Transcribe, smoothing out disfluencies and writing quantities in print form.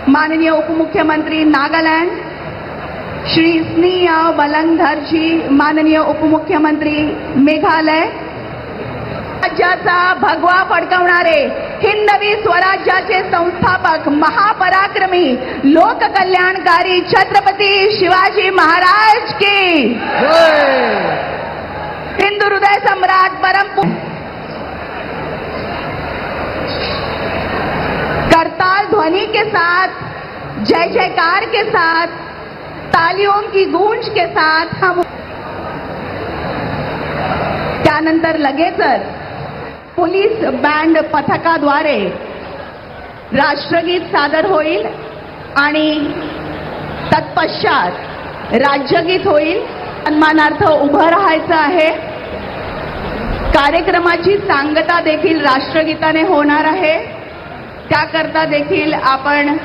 माननीय उपमुख्यमंत्री नागालैंड श्री स्नेहा बलंगधर जी, माननीय उपमुख्यमंत्री मेघालय, राज्याचा भगवा फडकवणारे हिंदवी स्वराज्याचे संस्थापक महापराक्रमी लोककल्याणकारी छत्रपती शिवाजी महाराज की हिंदू हृदय सम्राट परम करताल ध्वनि के साथ, जय जयकार के साथ, तालियों की गूंज के साथ हम त्यानंतर लगेचच पोलीस बँड पथकाद्वारे राष्ट्रगीत सादर होईल आणि तत्पश्चात राज्यगीत होईल. सन्मानार्थ उभं राहायचं आहे. कार्यक्रमाची सांगता देखील राष्ट्रगीताने होणार आहे. त्याकरता देखील आपण